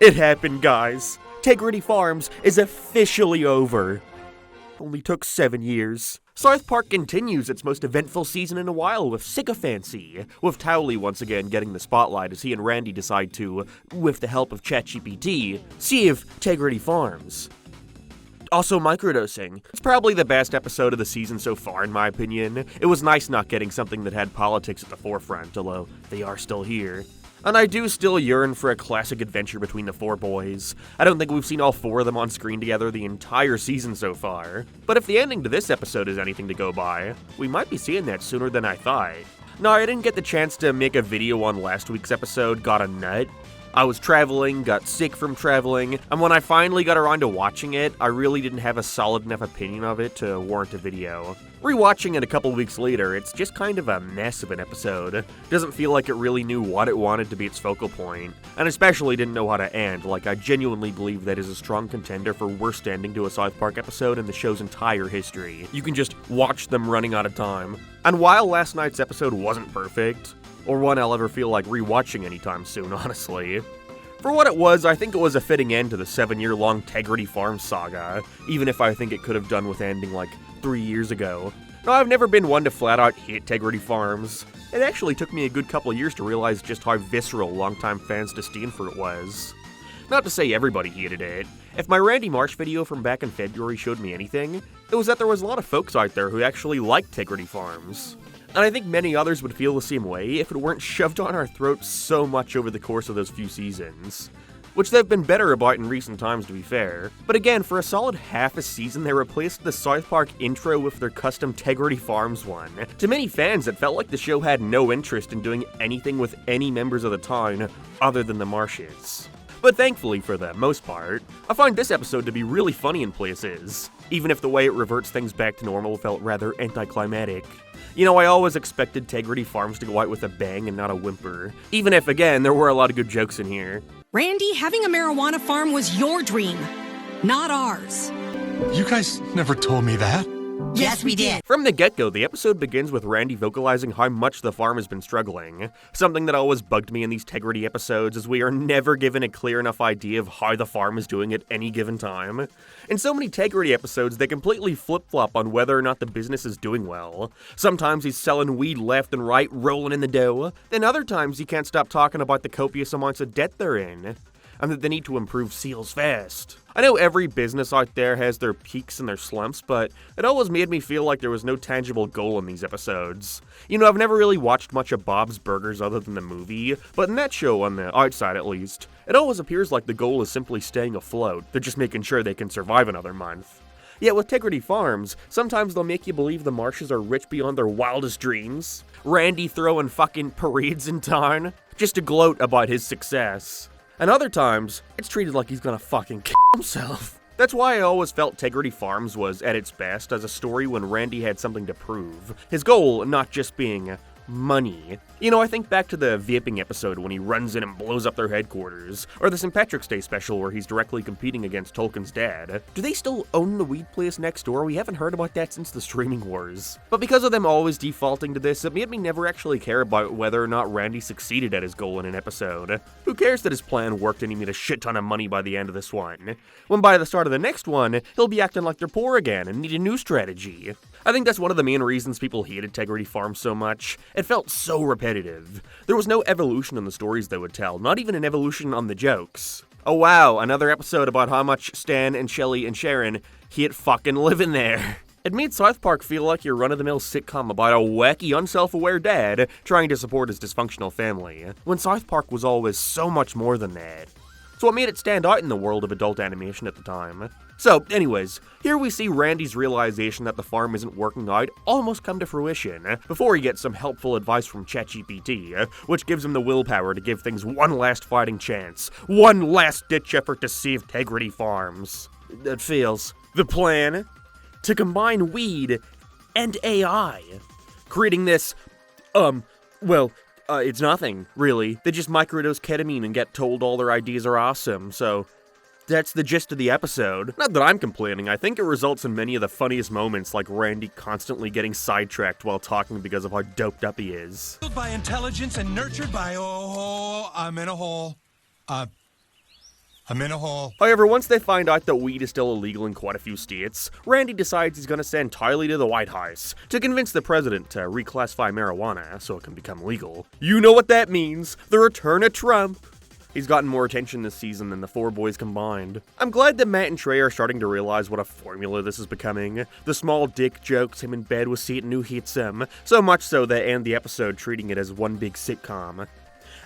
It happened, guys. Tegridy Farms is officially over. Only took 7 years. South Park continues its most eventful season in a while with Sickofancy, with Towelie once again getting the spotlight as he and Randy decide to, with the help of ChatGPT, save Tegridy Farms. Also microdosing. It's probably the best episode of the season so far in my opinion. It was nice not getting something that had politics at the forefront, although they are still here. And I do still yearn for a classic adventure between the four boys. I don't think we've seen all four of them on screen together the entire season so far. But if the ending to this episode is anything to go by, we might be seeing that sooner than I thought. No, I didn't get the chance to make a video on last week's episode, Got a Nut. I was traveling, got sick from traveling, and when I finally got around to watching it, I really didn't have a solid enough opinion of it to warrant a video. Rewatching it a couple weeks later, it's just kind of a mess of an episode. Doesn't feel like it really knew what it wanted to be its focal point, and especially didn't know how to end. Like, I genuinely believe that is a strong contender for worst ending to a South Park episode in the show's entire history. You can just watch them running out of time. And while last night's episode wasn't perfect, or one I'll ever feel like rewatching anytime soon, honestly. For what it was, I think it was a fitting end to the 7-year-long Tegridy Farms saga, even if I think it could have done with ending like 3 years ago. Now, I've never been one to flat-out hate Tegridy Farms. It actually took me a good couple years to realize just how visceral longtime fans disdain for it was. Not to say everybody hated it. If my Randy Marsh video from back in February showed me anything, it was that there was a lot of folks out there who actually liked Tegridy Farms. And I think many others would feel the same way if it weren't shoved down our throats so much over the course of those few seasons. Which they've been better about in recent times, to be fair. But again, for a solid half a season, they replaced the South Park intro with their custom Tegridy Farms one. To many fans, it felt like the show had no interest in doing anything with any members of the town other than the Marshes. But thankfully, for the most part, I find this episode to be really funny in places, even if the way it reverts things back to normal felt rather anticlimactic. You know, I always expected Tegridy Farms to go out with a bang and not a whimper, even if, again, there were a lot of good jokes in here. Randy, having a marijuana farm was your dream, not ours. You guys never told me that. Yes, we did. From the get-go, the episode begins with Randy vocalizing how much the farm has been struggling. Something that always bugged me in these Tegridy episodes is we are never given a clear enough idea of how the farm is doing at any given time. In so many Tegridy episodes, they completely flip-flop on whether or not the business is doing well. Sometimes he's selling weed left and right, rolling in the dough. Then other times he can't stop talking about the copious amounts of debt they're in, and that they need to improve seals fast. I know every business out there has their peaks and their slumps, but it always made me feel like there was no tangible goal in these episodes. You know, I've never really watched much of Bob's Burgers other than the movie, but in that show, on the outside at least, it always appears like the goal is simply staying afloat. They're just making sure they can survive another month. Yet with Tegridy Farms, sometimes they'll make you believe the Marshes are rich beyond their wildest dreams. Randy throwing fucking parades in town, just to gloat about his success. And other times, it's treated like he's gonna fucking kill himself. That's why I always felt Tegridy Farms was at its best as a story when Randy had something to prove. His goal not just being money. You know, I think back to the vaping episode when he runs in and blows up their headquarters, or the St. Patrick's Day special where he's directly competing against Tolkien's dad. Do they still own the weed place next door? We haven't heard about that since the streaming wars. But because of them always defaulting to this, it made me never actually care about whether or not Randy succeeded at his goal in an episode. Who cares that his plan worked and he made a shit ton of money by the end of this one? When by the start of the next one, he'll be acting like they're poor again and need a new strategy. I think that's one of the main reasons people hated Tegridy Farms so much. It felt so repetitive. There was no evolution in the stories they would tell, not even an evolution on the jokes. Oh wow, another episode about how much Stan and Shelly and Sharon hate fucking living there. It made South Park feel like your run-of-the-mill sitcom about a wacky, unself-aware dad trying to support his dysfunctional family, when South Park was always so much more than that. So what made it stand out in the world of adult animation at the time? So, anyways, here we see Randy's realization that the farm isn't working out almost come to fruition, before he gets some helpful advice from ChatGPT, which gives him the willpower to give things one last fighting chance, one last-ditch effort to save Tegridy Farms. That fails. The plan? To combine weed and AI. Creating this, it's nothing, really. They just microdose ketamine and get told all their ideas are awesome, so that's the gist of the episode. Not that I'm complaining, I think it results in many of the funniest moments, like Randy constantly getting sidetracked while talking because of how doped up he is. By intelligence and nurtured by, I'm in a hole. I'm in a hole. However, once they find out that weed is still illegal in quite a few states, Randy decides he's gonna send Tylee to the White House to convince the president to reclassify marijuana so it can become legal. You know what that means, the return of Trump. He's gotten more attention this season than the four boys combined. I'm glad that Matt and Trey are starting to realize what a formula this is becoming. The small dick jokes, him in bed with Seton who hits him, so much so they end the episode treating it as one big sitcom.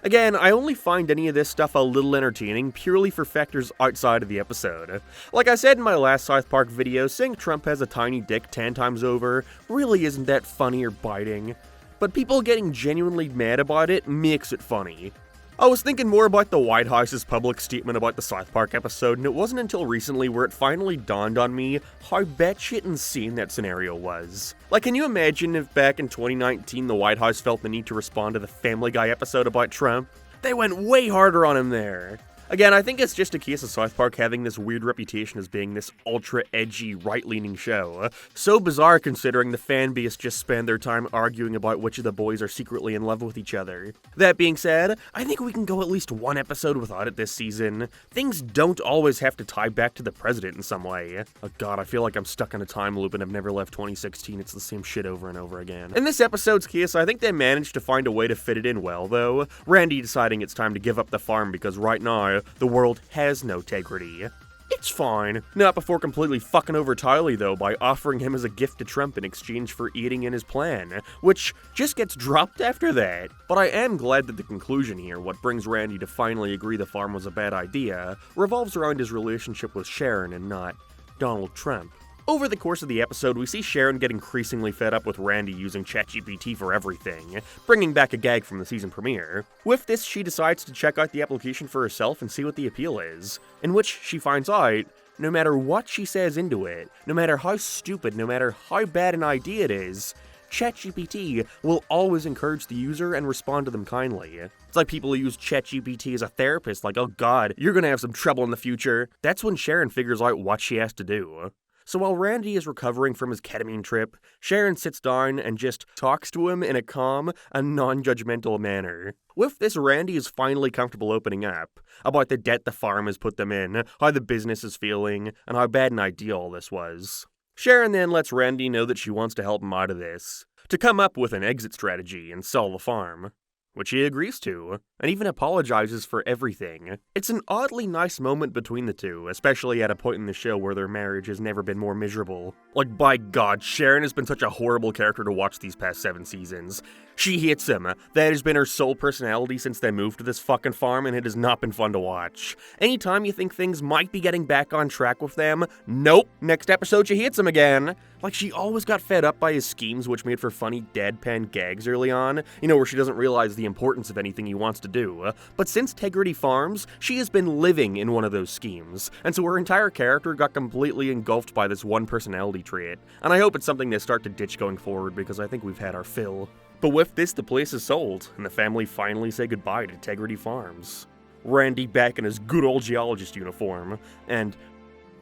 Again, I only find any of this stuff a little entertaining purely for factors outside of the episode. Like I said in my last South Park video, saying Trump has a tiny dick 10 times over really isn't that funny or biting, but people getting genuinely mad about it makes it funny. I was thinking more about the White House's public statement about the South Park episode, and it wasn't until recently where it finally dawned on me how batshit insane that scenario was. Like, can you imagine if back in 2019 the White House felt the need to respond to the Family Guy episode about Trump? They went way harder on him there. Again, I think it's just a case of South Park having this weird reputation as being this ultra-edgy, right-leaning show. So bizarre considering the fan base just spend their time arguing about which of the boys are secretly in love with each other. That being said, I think we can go at least one episode without it this season. Things don't always have to tie back to the president in some way. Oh god, I feel like I'm stuck in a time loop and I've never left 2016, it's the same shit over and over again. In this episode's case, I think they managed to find a way to fit it in well, though. Randy deciding it's time to give up the farm because right now, the world has no Tegridy. It's fine. Not before completely fucking over Tylee, though, by offering him as a gift to Trump in exchange for aiding in his plan, which just gets dropped after that. But I am glad that the conclusion here, what brings Randy to finally agree the farm was a bad idea, revolves around his relationship with Sharon and not Donald Trump. Over the course of the episode, we see Sharon get increasingly fed up with Randy using ChatGPT for everything, bringing back a gag from the season premiere. With this, she decides to check out the application for herself and see what the appeal is, in which she finds out, no matter what she says into it, no matter how stupid, no matter how bad an idea it is, ChatGPT will always encourage the user and respond to them kindly. It's like people who use ChatGPT as a therapist, like, oh god, you're gonna have some trouble in the future. That's when Sharon figures out what she has to do. So while Randy is recovering from his ketamine trip, Sharon sits down and just talks to him in a calm and non-judgmental manner. With this, Randy is finally comfortable opening up about the debt the farm has put them in, how the business is feeling, and how bad an idea all this was. Sharon then lets Randy know that she wants to help him out of this, to come up with an exit strategy and sell the farm, which he agrees to, and even apologizes for everything. It's an oddly nice moment between the two, especially at a point in the show where their marriage has never been more miserable. Like, by god, Sharon has been such a horrible character to watch these past 7 seasons. She hates him. That has been her sole personality since they moved to this fucking farm, and it has not been fun to watch. Anytime you think things might be getting back on track with them, nope, next episode she hates him again. Like, she always got fed up by his schemes, which made for funny deadpan gags early on, where she doesn't realize the importance of anything he wants to do. But since Tegridy Farms, she has been living in one of those schemes, and so her entire character got completely engulfed by this one personality trait. And I hope it's something they start to ditch going forward, because I think we've had our fill. But with this, the place is sold, and the family finally say goodbye to Tegridy Farms. Randy back in his good old geologist uniform, and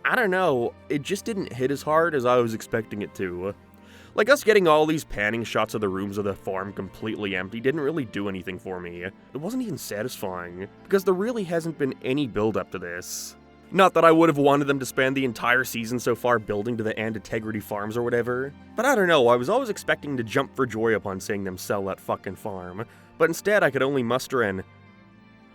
I don't know, it just didn't hit as hard as I was expecting it to. Like, us getting all these panning shots of the rooms of the farm completely empty didn't really do anything for me. It wasn't even satisfying, because there really hasn't been any build up to this. Not that I would have wanted them to spend the entire season so far building to the end of Tegridy Farms or whatever, but I don't know, I was always expecting to jump for joy upon seeing them sell that fucking farm, but instead I could only muster an,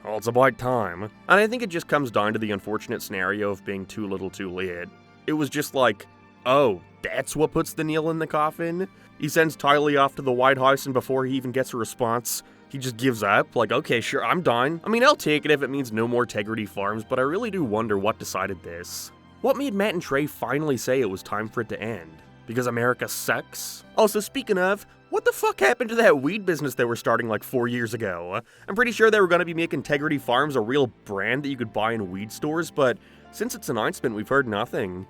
well, it's about time. And I think it just comes down to the unfortunate scenario of being too little too late. It was just like, oh, that's what puts the nail in the coffin? He sends Tylee off to the White House, and before he even gets a response, he just gives up, like, okay, sure, I'm done. I mean, I'll take it if it means no more Tegridy Farms, but I really do wonder what decided this. What made Matt and Trey finally say it was time for it to end? Because America sucks? Also, speaking of, what the fuck happened to that weed business they were starting like 4 years ago? I'm pretty sure they were going to be making Tegridy Farms a real brand that you could buy in weed stores, but since its announcement, we've heard nothing.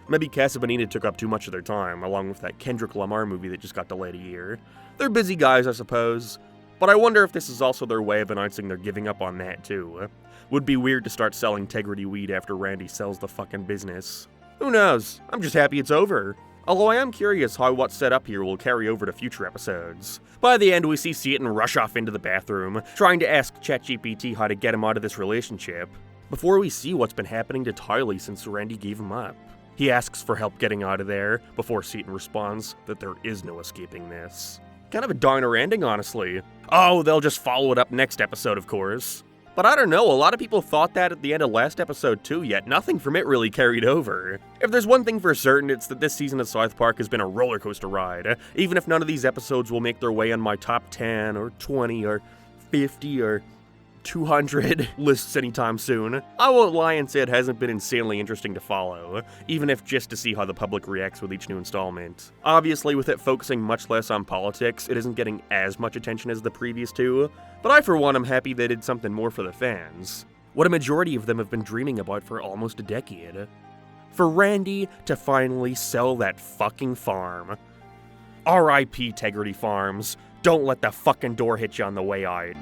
Maybe Casa Bonita took up too much of their time, along with that Kendrick Lamar movie that just got delayed a year. They're busy guys, I suppose. But I wonder if this is also their way of announcing they're giving up on that, too. Would be weird to start selling Tegridy weed after Randy sells the fucking business. Who knows? I'm just happy it's over. Although I am curious how what's set up here will carry over to future episodes. By the end, we see Seton rush off into the bathroom, trying to ask ChatGPT how to get him out of this relationship. before we see what's been happening to Tylee since Randy gave him up. He asks for help getting out of there, before Seton responds that there is no escaping this. Kind of a downer ending, honestly. Oh, they'll just follow it up next episode, of course. But I don't know, a lot of people thought that at the end of last episode too, yet nothing from it really carried over. If there's one thing for certain, it's that this season of South Park has been a roller coaster ride. Even if none of these episodes will make their way on my top 10, or 20, or 50, or 200 lists anytime soon, I won't lie and say it hasn't been insanely interesting to follow, even if just to see how the public reacts with each new installment. Obviously, with it focusing much less on politics, it isn't getting as much attention as the previous two, but I for one am happy they did something more for the fans. What a majority of them have been dreaming about for almost a decade. For Randy to finally sell that fucking farm. R.I.P. Tegridy Farms. Don't let the fucking door hit you on the way out.